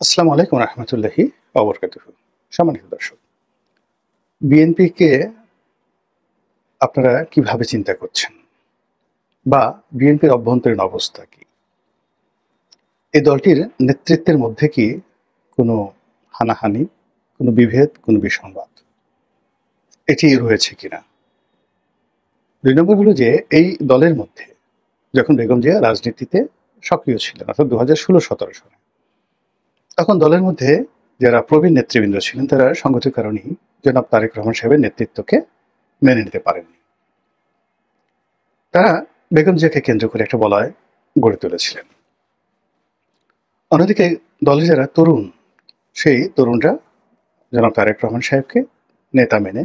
আসসালামু আলাইকুম রহমতুল্লাহি ওবরকাতুহু। সম্মানিত দর্শক, বিএনপিকে আপনারা কিভাবে চিন্তা করছেন বা বিএনপির অভ্যন্তরীণ অবস্থা কি? এই দলটির নেতৃত্বের মধ্যে কি কোনো হানাহানি, কোনো বিভেদ, কোনো বিসংবাদ এটি রয়েছে কিনা? ২ নম্বর হলো যে এই দলের মধ্যে যখন বেগম জিয়া রাজনীতিতে সক্রিয় ছিলেন অর্থাৎ ২০১৬-১৭ সালে, তখন দলের মধ্যে যারা প্রবীণ নেতৃবৃন্দ ছিলেন তারা সংগত কারণেই জনাব তারেক রহমান সাহেবের নেতৃত্বকে মেনে নিতে পারেননি। তারা বেগম জিয়াকে কেন্দ্র করে একটা বলয় গড়ে তুলেছিলেন। অন্যদিকে দলের যারা তরুণ, সেই তরুণরা জনাব তারেক রহমান সাহেবকে নেতা মেনে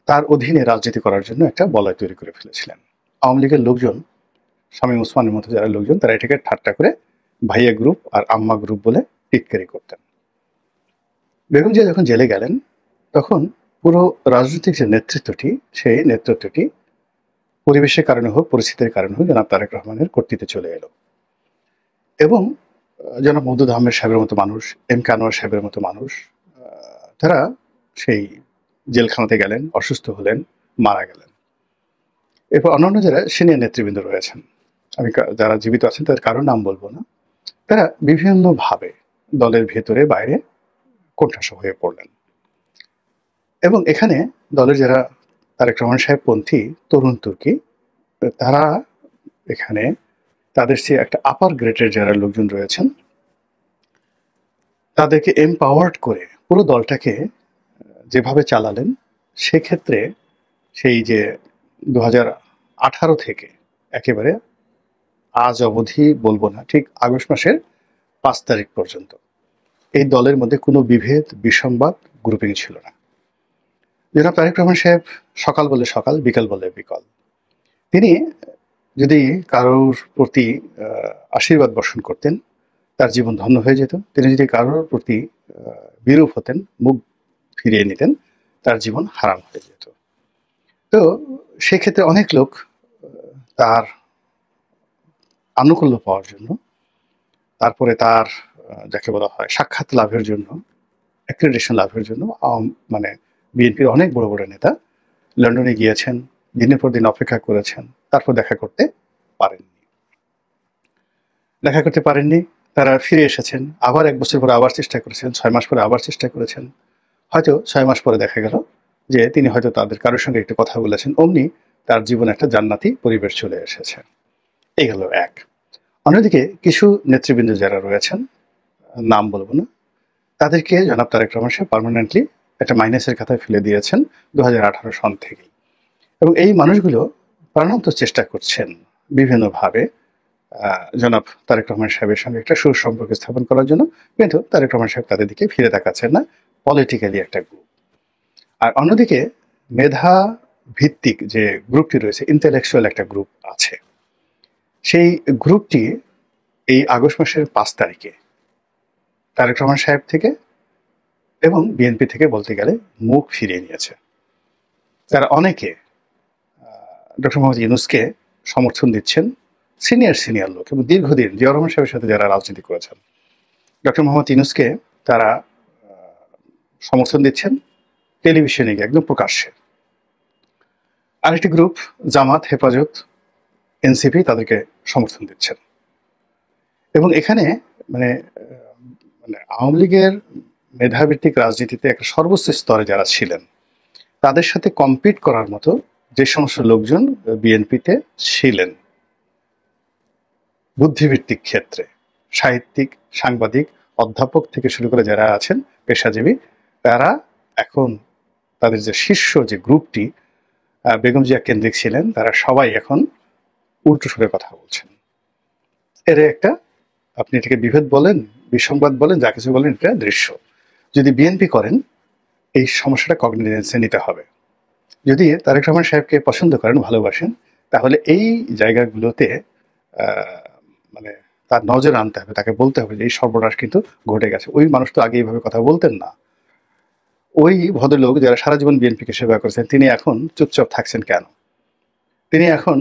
তার অধীনে রাজনীতি করার জন্য একটা বলয় তৈরি করে ফেলেছিলেন। আওয়ামী লীগের লোকজন, শামীম ওসমানের মতো যারা লোকজন, তারা এটাকে ঠাট্টা করে ভাইয়া গ্রুপ আর আম্মা গ্রুপ বলে টিটকারি করতেন। বেগম জিয়া যখন জেলে গেলেন, তখন পুরো রাজনৈতিক যে নেতৃত্বটি, সেই নেতৃত্বটি পরিবেশের কারণে হোক, পরিস্থিতির কারণে হোক, জনাব তারেক রহমানের কর্তৃত্বে চলে এলো এবং জনাব মওদুদ আহমেদ সাহেবের মতো মানুষ, এম কে আনোয়ার সাহেবের মতো মানুষ, তারা সেই জেলখানাতে গেলেন, অসুস্থ হলেন, মারা গেলেন। এরপর অন্যান্য যারা সিনিয়র নেতৃবৃন্দ রয়েছেন, আমি যারা জীবিত আছেন তাদের কারো নাম বলবো না, তারা বিভিন্নভাবে দলের ভেতরে বাইরে কোণঠাসা হয়ে পড়লেন এবং এখানে দলের যারা তারেক রহমান সাহেব পন্থী তরুণ তুর্কি, তারা এখানে তাদের চেয়ে একটা আপার গ্রেডের যারা লোকজন রয়েছেন, তাদেরকে এমপাওয়ার্ড করে পুরো দলটাকে যেভাবে চালালেন, সেক্ষেত্রে সেই যে ২০১৮ থেকে একেবারে আজ অবধি বলবো না, ঠিক আগস্ট মাসের ৫ তারিখ পর্যন্ত এই দলের মধ্যে কোনো বিভেদ, বিসংবাদ, গ্রুপিং ছিল না। জনাব তারেক রহমান সাহেব সকাল বললে সকাল, বিকাল বললে বিকাল। তিনি যদি কারোর প্রতি আশীর্বাদ বর্ষণ করতেন, তার জীবন ধন্য হয়ে যেত। তিনি যদি কারোর প্রতি বিরূপ হতেন, মুখ ফিরিয়ে নিতেন, তার জীবন হারাম হয়ে যেত। তো সেক্ষেত্রে অনেক লোক তার আনুকূল্য পাওয়ার জন্য, তারপরে তার যাকে বলা হয় সাক্ষাৎ লাভের জন্য, অ্যাক্রেডিটেশন লাভের জন্য মানে বিএনপির অনেক বড় বড় নেতা লন্ডনে গিয়েছেন, দিনের পর দিন অপেক্ষা করেছেন, তারপর দেখা করতে পারেননি। দেখা করতে পারেননি, তারা ফিরে এসেছেন, আবার ১ বছর পরে আবার চেষ্টা করেছেন, ৬ মাস পরে আবার চেষ্টা করেছেন। হয়তো ৬ মাস পরে দেখা গেল যে তিনি হয়তো তাদের কারোর সঙ্গে একটু কথা বলেছেন, অমনি তার জীবনে একটা জান্নাতি পরিবেশ চলে এসেছে। এই গেল এক। অন্যদিকে কিছু নেতৃবৃন্দ যারা রয়েছেন, নাম বলবো না, তাদেরকে জনাব তারেক রহমান সাহেব পার্মানেন্টলি একটা মাইনাসের খাতায় ফেলে দিয়েছেন ২০১৮ সন থেকেই। এবং এই মানুষগুলো প্রাণান্ত চেষ্টা করছেন বিভিন্নভাবে জনাব তারেক রহমান সাহেবের সঙ্গে একটা সুসম্পর্ক স্থাপন করার জন্য, কিন্তু তারেক রহমান সাহেব তাদের দিকে ফিরে তাকাচ্ছেন না। পলিটিক্যালি একটা গ্রুপ। আর অন্যদিকে মেধা ভিত্তিক যে গ্রুপটি রয়েছে, ইন্টেলেকচুয়াল একটা গ্রুপ আছে, সেই গ্রুপটি এই আগস্ট মাসের ৫ তারিখে তারেক রহমান সাহেব থেকে এবং বিএনপি থেকে বলতে গেলে মুখ ফিরিয়ে নিয়েছে। তারা অনেকে ডক্টর মোহাম্মদ ইউনূসকে সমর্থন দিচ্ছেন, সিনিয়র লোক এবং দীর্ঘদিন জিয়াউর রহমান সাহেবের সাথে যারা রাজনীতি করেছেন, ডক্টর মোহাম্মদ ইউনূসকে তারা সমর্থন দিচ্ছেন টেলিভিশনে গিয়ে একদম প্রকাশ্যে। আরেকটি গ্রুপ জামাত, হেফাজত, এনসিপি তাদেরকে সমর্থন দিচ্ছেন এবং এখানে মানে মানে আওয়ামী লীগের মেধাভিত্তিক রাজনীতিতে একটা সর্বোচ্চ স্তরে যারা ছিলেন, তাদের সাথে কম্পিট করার মতো যে সমস্ত লোকজন বিএনপিতে ছিলেন, বুদ্ধিভিত্তিক ক্ষেত্রে সাহিত্যিক, সাংবাদিক, অধ্যাপক থেকে শুরু করে যারা আছেন পেশাজীবী, তারা এখন তাদের যে শীর্ষ যে গ্রুপটি বেগম জিয়া কেন্দ্রিক ছিলেন, তারা সবাই এখন উল্টো সুরে কথা বলছেন। এর একটা, আপনি এটাকে বিভেদ বলেন, বিসংবাদ বলেন, যা কিছু বলেন, এটা দৃশ্য। যদি বিএনপি করেন, এই সমস্যাটা কগনিজেন্সে নিতে হবে। যদি তারেক রহমান সাহেবকে পছন্দ করেন, ভালোবাসেন, তাহলে এই জায়গাগুলোতে মানে তার নজর আনতে হবে, তাকে বলতে হবে যে এই সর্বনাশ কিন্তু ঘটে গেছে। ওই মানুষ তো আগে এইভাবে কথা বলতেন না। ওই ভদ্রলোক যারা সারা জীবন বিএনপিকে সেবা করেছেন, তিনি এখন চুপচাপ থাকছেন কেন? তিনি এখন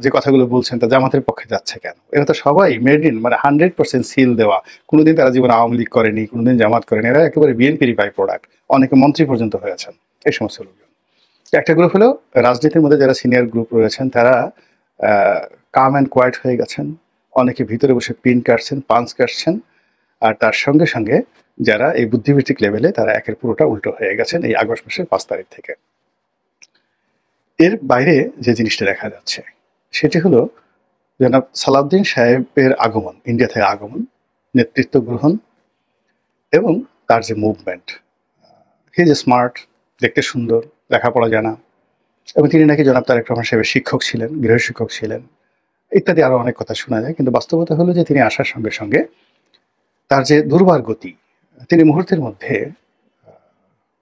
যে কথাগুলো বলছেন তা জামাতের পক্ষে যাচ্ছে কেন? এরা তো সবাই মেড ইন মানে 100% সিল দেওয়া। কোনোদিন তারা জীবনে আওয়ামী লীগ করেনি, কোনোদিন জামাত করেনি। এরা একেবারে বিএনপিরই বাই প্রোডাক্ট। অনেকে মন্ত্রী পর্যন্ত হয়েছেন এই সমস্ত লোকজন। একটা গ্রুপ হলো রাজনীতির মধ্যে যারা সিনিয়র গ্রুপ রয়েছেন তারা কাম অ্যান্ড কোয়াইট হয়ে গেছেন। অনেকে ভিতরে বসে পিন কাটছেন, পাঞ্চ কাটছেন। আর তার সঙ্গে সঙ্গে যারা এই বুদ্ধিবৃত্তিক লেভেলে তারা একের পুরোটা উল্টো হয়ে গেছেন এই আগস্ট মাসের 5 তারিখ থেকে। এর বাইরে যে জিনিসটা দেখা যাচ্ছে সেটি হলো জনাব সালাউদ্দিন সাহেবের আগমন, ইন্ডিয়া থেকে আগমন, নেতৃত্ব গ্রহণ এবং তার যে মুভমেন্ট। হি ইজ স্মার্ট, দেখতে সুন্দর, লেখাপড়া জানা এবং তিনি নাকি জনাব তারেক রহমান সাহেবের শিক্ষক ছিলেন, গৃহশিক্ষক ছিলেন ইত্যাদি আরো অনেক কথা শোনা যায়। কিন্তু বাস্তবতা হলো যে তিনি আসার সঙ্গে সঙ্গে তার যে দুর্বার গতি, তিনি মুহূর্তের মধ্যে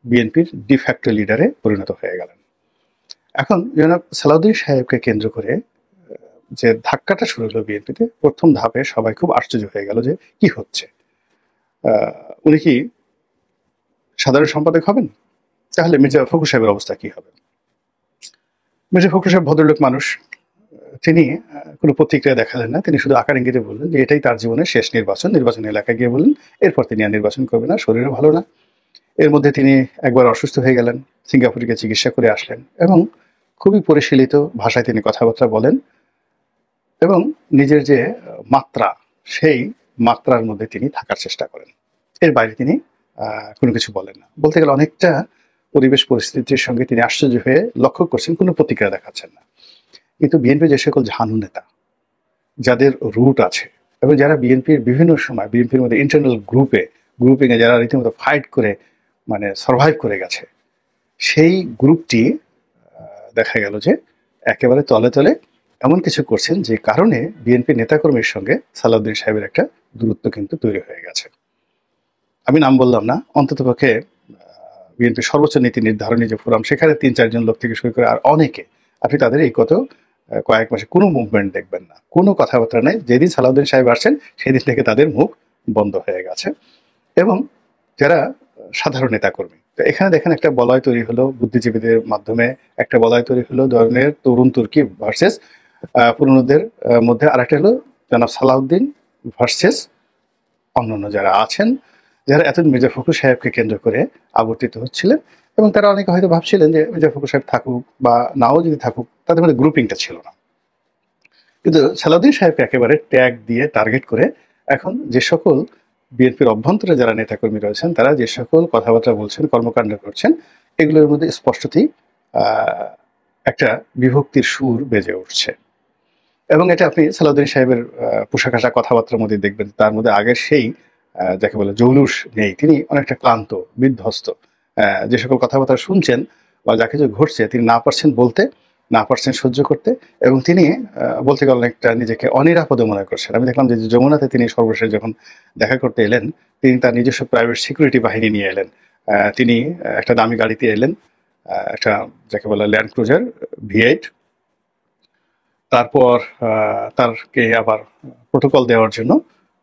বিএনপির ডিফ্যাক্টো লিডারে পরিণত হয়ে গেলেন। এখন জনাব সালাউদ্দিন সাহেবকে কেন্দ্র করে যে ধাক্কাটা শুরু হলো বিএনপিতে, প্রথম ধাপে সবাই খুব আশ্চর্য হয়ে গেল যে কি হচ্ছে। উনি কি সাধারণ সম্পাদক হবেন? তাহলে মির্জা ফখরুল সাহেবের অবস্থা কি হবে? মির্জা ফখরুল সাহেব ভদ্রলোক মানুষ, তিনি কোনো প্রতিক্রিয়া দেখালেন না। তিনি শুধু আকার ইঙ্গিতে বললেন যে এটাই তার জীবনের শেষ নির্বাচন। নির্বাচনী এলাকায় গিয়ে বললেন এরপর তিনি আর নির্বাচন করবেন না, শরীরও ভালো না। এর মধ্যে তিনি একবার অসুস্থ হয়ে গেলেন, সিঙ্গাপুরে গিয়ে চিকিৎসা করে আসলেন এবং খুবই পরিশীলিত ভাষায় তিনি কথাবার্তা বলেন এবং নিজের যে মাত্রা, সেই মাত্রার মধ্যে তিনি থাকার চেষ্টা করেন। এর বাইরে তিনি কোনো কিছু বলেন না। বলতে গেলে অনেকটা পরিবেশ পরিস্থিতির সঙ্গে তিনি আশ্চর্য হয়ে লক্ষ্য করছেন, কোনো প্রতিক্রিয়া দেখাচ্ছেন না। কিন্তু বিএনপি যে সকল ঝানু নেতা, যাদের রুট আছে এবং যারা বিএনপির বিভিন্ন সময় বিএনপির মধ্যে ইন্টারনাল গ্রুপিংয়ে যারা রীতিমতো ফাইট করে মানে সার্ভাইভ করে গেছে, সেই গ্রুপটি দেখা গেল যে একেবারে তলে তলে এমন কিছু করছেন যে কারণে বিএনপি নেতাকর্মীর সঙ্গে সালাউদ্দিন সাহেবের একটা দূরত্ব কিন্তু তৈরি হয়ে গেছে। আমি নাম বললাম না, অন্ততপক্ষে বিএনপির সর্বোচ্চ নীতি নির্ধারণী যে ফোরাম, সেখানে 3-4 জন লোক থেকে শুরু করে আর অনেকে, আপনি তাদের এই কয়েক মাসে কোনো মুভমেন্ট দেখবেন না, কোনো কথাবার্তা নেই। যেদিন সালাউদ্দিন সাহেব আসছেন সেদিন থেকে তাদের মুখ বন্ধ হয়ে গেছে। এবং যারা সাধারণ নেতাকর্মী, তো এখানে দেখেন একটা বলয় তৈরি হলো বুদ্ধিজীবীদের মাধ্যমে, একটা বলয় তৈরি হলো ধরনের তরুণ তুর্কি ভার্সেস পুরনোদের মধ্যে, আর একটা হলো জনাব সালাউদ্দিন ভার্সেস অন্যান্য যারা আছেন, যারা এতদিন মির্জা ফখরুল সাহেবকে কেন্দ্র করে আবর্তিত হচ্ছিলেন। এবং তারা অনেকে হয়তো ভাবছিলেন যে মির্জা ফখরুল সাহেব থাকুক বা নাও যদি থাকুক, তাদের মধ্যে গ্রুপিংটা ছিল না। কিন্তু সালাউদ্দিন সাহেবকে একেবারে ট্যাগ দিয়ে টার্গেট করে এখন যে সকল বিএনপির অভ্যন্তরে যারা নেতাকর্মী রয়েছেন, তারা যে সকল কথাবার্তা বলছেন, কর্মকাণ্ড করছেন, এগুলোর মধ্যে স্পষ্টতই একটা বিভক্তির সুর বেজে উঠছে। এবং এটা আপনি সালাউদ্দিন সাহেবের পোশাক আশাক কথাবার্তার মধ্যে দেখবেন, তার মধ্যে আগের সেই যাকে বলে জৌলুস নেই। তিনি অনেকটা ক্লান্ত, বিধ্বস্ত। যে সকল কথাবার্তা শুনছেন বা যা কিছু ঘটছে, তিনি না পারছেন বলতে, না পারছেন সহ্য করতে, এবং তিনি বলতে গেলে অনেকটা নিজেকে অনিরাপদে মনে করছেন। আমি দেখলাম যে যমুনাতে তিনি সর্বশেষ যখন দেখা করতে এলেন, তিনি তার নিজস্ব প্রাইভেট সিকিউরিটি বাহিনী নিয়ে এলেন। তিনি একটা দামি গাড়িতে এলেন, একটা যাকে বলে ল্যান্ড ক্রুজার V8। তারপর তারকে আবার প্রোটোকল দেওয়ার জন্য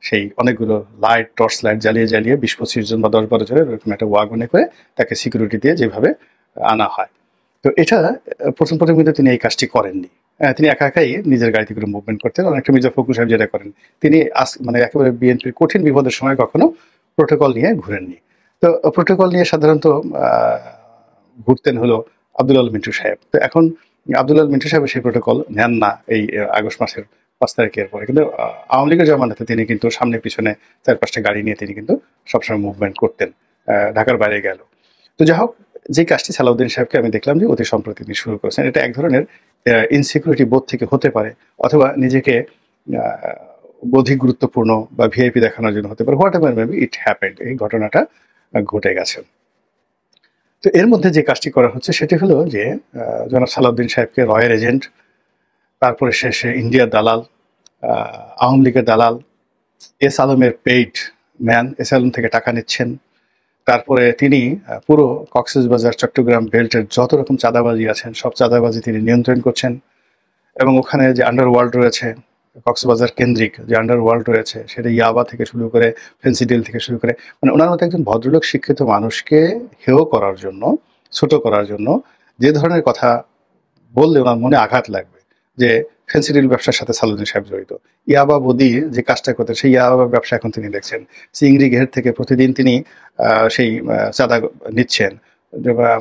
সেই অনেকগুলো লাইট, টর্চ লাইট জ্বালিয়ে জ্বালিয়ে 20-25 জন বা 10-12 জনের এরকম একটা ওয়াগনে করে তাকে সিকিউরিটি দিয়ে যেভাবে আনা হয়। তো এটা প্রথম কিন্তু তিনি এই কাজটি করেননি। তিনি একা একাই নিজের গাড়িতে করে মুভমেন্ট করতেন। অনেকটা মির্জা ফখরুল সাহেব যেটা করেন, তিনি মানে একেবারে বিএনপির কঠিন বিপদের সময় কখনো প্রোটোকল নিয়ে ঘুরেননি। তো প্রোটোকল নিয়ে সাধারণত ঘুরতেন হলো আব্দুল আল মিন্টু সাহেব। তো এখন আব্দুল আল মিন্টু সাহেব সেই প্রোটোকল নেন না এই আগস্ট মাসের 5 তারিখের পরে। কিন্তু আওয়ামী লীগের জমানাতে তিনি কিন্তু সামনে পিছনে 4-5টা গাড়ি নিয়ে তিনি কিন্তু সবসময় মুভমেন্ট করতেন, ঢাকার বাইরে গেল। তো যাই হোক, যে কাজটি সালাউদ্দিন সাহেবকে আমি দেখলাম যে অতি সম্প্রতি তিনি শুরু করেছেন, এটা এক ধরনের ইনসিকিউরিটি বোধ থেকে হতে পারে, অথবা নিজেকে অধিক গুরুত্বপূর্ণ বা ভিআইপি দেখানোর জন্য হতে পারে। What ever maybe it happened, এই ঘটনাটা ঘটে গেছে। তো এর মধ্যে যে কাজটি করা হচ্ছে সেটি হলো যে জনাব সালাউদ্দিন সাহেবকে রয়ের এজেন্ট, তারপরে শেষে ইন্ডিয়ার দালাল, আওয়ামী লীগের দালাল, এস আলমের পেইড ম্যান, এস আলম থেকে টাকা নিচ্ছেন। তারপরে তিনি পুরো কক্সবাজার চট্টগ্রাম বেল্টের যত রকম চাঁদাবাজি আছেন সব চাঁদাবাজি তিনি নিয়ন্ত্রণ করছেন। এবং ওখানে যে আন্ডারওয়ার্ল্ড রয়েছে, কক্সবাজার কেন্দ্রিক যে আন্ডারওয়ার্ল্ড রয়েছে, সেটা ইয়াবা থেকে শুরু করে ফেন্সিডিল থেকে শুরু করে, মানে ওনার মতো একজন ভদ্রলোক শিক্ষিত মানুষকে হেয় করার জন্য, ছোট করার জন্য যে ধরনের কথা বললে ওনার মনে আঘাত লাগবে যে ফেন্সিডিল ব্যবসার সাথে সালাউদ্দিন সাহেব জড়িত। ইয়াবা বদি যে কাজটা করতেন সেই ইয়াবা ব্যবসা এখন তিনি দেখছেন। চিংড়ি ঘের থেকে প্রতিদিন তিনি সেই চাঁদা নিচ্ছেন।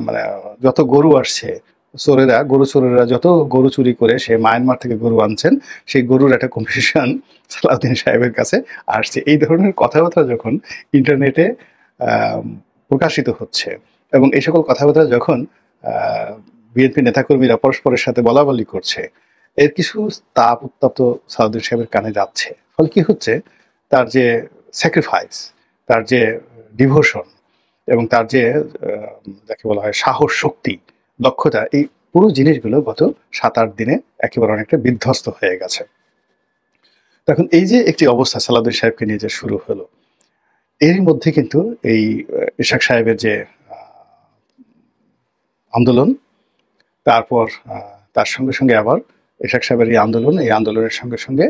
মানে যত গরু আসছে গরু চোরেরা যত গরু চুরি করে সে মায়ানমার থেকে গরু আনছেন, সেই গরুর একটা কম্পিটিশন সালাউদ্দিন সাহেবের কাছে আসছে। এই ধরনের কথাবার্তা যখন ইন্টারনেটে প্রকাশিত হচ্ছে এবং এই সকল কথাবার্তা যখন বিএনপি নেতাকর্মীরা পরস্পরের সাথে বলাবলি করছে, এর কিছু তাপ উত্তপ্ত সালাউদ্দিন সাহেবের কানে যাচ্ছে। ফলে কি হচ্ছে, তার যে স্যাক্রিফাইস, তার যে ডিভোশন এবং তার যে যাকে বলা হয় সাহস, শক্তি, দক্ষতা, এই পুরো জিনিসগুলো গত 7-8 দিনে একেবারে অনেকটা বিধ্বস্ত হয়ে গেছে। তখন এই যে একটি অবস্থা সালাউদ্দিন সাহেবকে নিয়ে যে শুরু হলো, এর মধ্যে কিন্তু এই ইশাক সাহেবের যে আন্দোলন, তারপর তার সঙ্গে সঙ্গে আবার ইশাক সাহেবের এই আন্দোলনের সঙ্গে সঙ্গে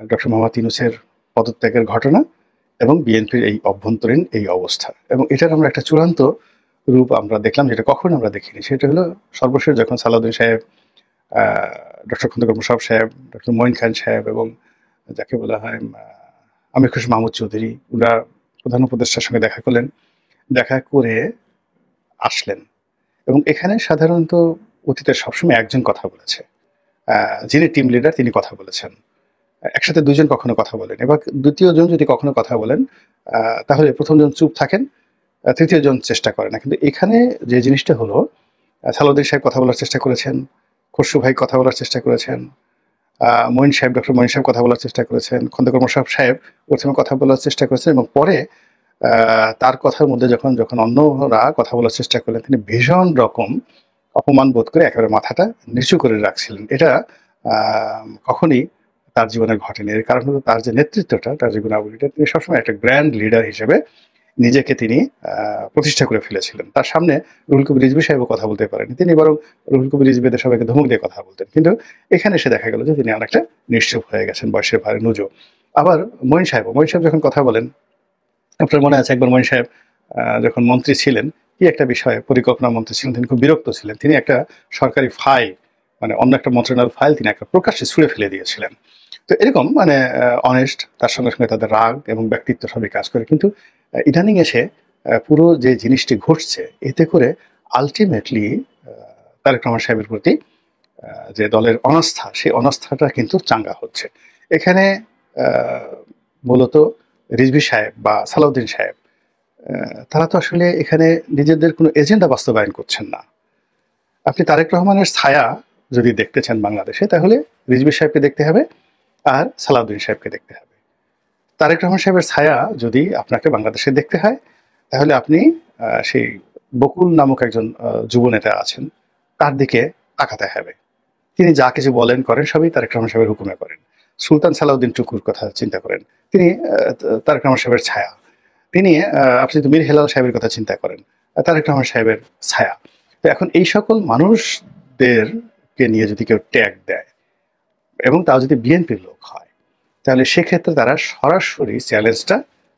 ডক্টর মোহাম্মদ ইউনূসের পদত্যাগের ঘটনা এবং বিএনপির এই অভ্যন্তরীণ এই অবস্থা, এবং এটার আমরা একটা চূড়ান্ত রূপ আমরা দেখলাম, যেটা কখনো আমরা দেখিনি। সেটা হলো সর্বশেষ যখন সালাউদ্দিন সাহেব, ডক্টর খন্দকার মোশাররফ সাহেব, ডক্টর মঈন খান সাহেব এবং যাকে বলা হয় আমির খসরু মাহমুদ চৌধুরী, ওরা প্রধান উপদেষ্টার সঙ্গে দেখা করলেন, দেখা করে আসলেন। এবং এখানে সাধারণত অতীতে সবসময় একজন কথা বলেছে, যিনি টিম লিডার তিনি কথা বলেছেন। একসাথে দুজন কখনো কথা বলেন, এবার দ্বিতীয় জন যদি কখনো কথা বলেন তাহলে প্রথম জন চুপ থাকেন, তৃতীয় জন চেষ্টা করে না। কিন্তু এখানে যে জিনিসটা হলো, সালাউদ্দিন সাহেব কথা বলার চেষ্টা করেছেন, খসরু ভাই কথা বলার চেষ্টা করেছেন, মঈন সাহেব, ডক্টর মঈন সাহেব কথা বলার চেষ্টা করেছেন, খন্দকার মোশাররফ সাহেব প্রথমে কথা বলার চেষ্টা করেছেন এবং পরে তার কথার মধ্যে যখন যখন অন্যরা কথা বলার চেষ্টা করলেন, তিনি ভীষণ রকম অপমান বোধ করে একেবারে মাথাটা নিচু করে রাখছিলেন। এটা কখনই তার জীবনে ঘটেনি। এর কারণ হলো তার যে নেতৃত্বটা, তার যে গুণাবলীটা, তিনি সবসময় একটা গ্র্যান্ড লিডার হিসেবে নিজেকে তিনি প্রতিষ্ঠা করে ফেলেছিলেন। তার সামনে রুহুল কবির রিজভী সাহেবও কথা বলতে পারেনি, তিনি বরং রুহুল কবির রিজভীদের সবাইকে ধমক দিয়ে কথা বলতেন। কিন্তু এখানে এসে দেখা গেল যে তিনি অনেকটা নিশ্চুপ হয়ে গেছেন, বয়সের ভারে নুজো। আবার মঈন সাহেব যখন কথা বলেন, আপনার মনে আছে একবার মঈন সাহেব যখন মন্ত্রী ছিলেন, কি একটা বিষয়ে পরিকল্পনা মন্ত্রী ছিলেন, তিনি খুব বিরক্ত ছিলেন। তিনি একটা সরকারি ফাইল, মানে অন্য একটা মন্ত্রণালয়ের ফাইল তিনি একটা প্রকাশ্যে ছুঁড়ে ফেলে দিয়েছিলেন। তো এরকম মানে অনেস্ট, তার সঙ্গে সঙ্গে তাদের রাগ এবং ব্যক্তিত্ব সবই কাজ করে। কিন্তু ইদানিং এসে পুরো যে জিনিসটি ঘটছে, এতে করে আলটিমেটলি তারেক রহমান সাহেবের প্রতি যে দলের অনাস্থা, সেই অনাস্থাটা কিন্তু চাঙ্গা হচ্ছে। এখানে মূলত রিজভী সাহেব বা সালাউদ্দিন সাহেব, তারা তো আসলে এখানে নিজেদের কোনো এজেন্ডা বাস্তবায়ন করছেন না। আপনি তারেক রহমানের ছায়া যদি দেখতে চান বাংলাদেশে, তাহলে রিজভী সাহেবকে দেখতে হবে আর সালাউদ্দিন সাহেবকে দেখতে হবে। তারেক রহমান সাহেবের ছায়া যদি আপনাকে বাংলাদেশে দেখতে হয়, তাহলে আপনি সেই বকুল নামক একজন যুবনেতা আছেন, তার দিকে তাকাতে হবে। তিনি যা কিছু বলেন করেন সবই তারেক রহমান সাহেবের হুকুমে করেন। সুলতান সালাউদ্দিন টুকুর কথা চিন্তা করেন, তিনি তারেক রহমান সাহেবের ছায়া। তিনি আপনি যদি মীর হেলাল সাহেবের কথা চিন্তা করেন, তারেক রহমান সাহেবের ছায়া। তো এখন এই সকল মানুষদেরকে নিয়ে যদি কেউ ট্যাগ দেয় এবং তাও যদি বিএনপির লোক হয়, তাহলে সেক্ষেত্রে তারা সরাসরি চ্যালেঞ্জটা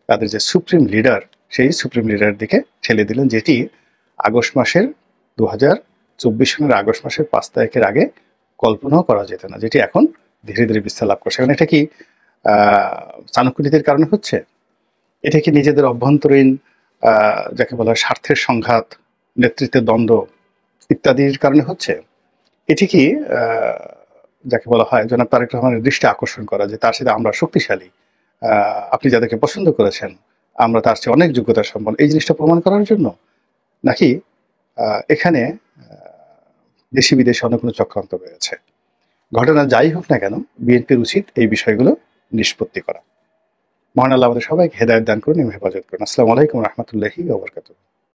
তাদের যে সুপ্রিম লিডার, সেই সুপ্রিম লিডারের দিকে ঠেলে দিলেন, যেটি আগস্ট মাসের 2024 সনের আগস্ট মাসের 5 তারিখের আগে কল্পনাও করা যেত না, যেটি এখন ধীরে ধীরে বিস্তার লাভ করছে। এখন এটা কি চাণক্য নীতির কারণে হচ্ছে? এটা কি নিজেদের অভ্যন্তরীণ যাকে বলা হয় স্বার্থের সংঘাত, নেতৃত্বের দ্বন্দ্ব ইত্যাদির কারণে হচ্ছে? এটি কি যাকে বলা হয় জনাব তারেক রহমানের দৃষ্টি আকর্ষণ করা, যে তার সাথে আমরা শক্তিশালী, আপনি যাদেরকে পছন্দ করেছেন আমরা তার চেয়ে অনেক যোগ্যতা সম্পন্ন, এই জিনিসটা প্রমাণ করার জন্য? নাকি এখানে দেশি বিদেশে অন্য কোনো চক্রান্ত রয়েছে? ঘটনা যাই হোক না কেন, বিএনপির উচিত এই বিষয়গুলো নিষ্পত্তি করা। মহান আল্লাহ আমাদের সবাইকে হেদায়েত দান করুন এবং হেফাজত করুন। আসসালামু আলাইকুম রহমতুল্লাহি ওয়া বারাকাতুহু।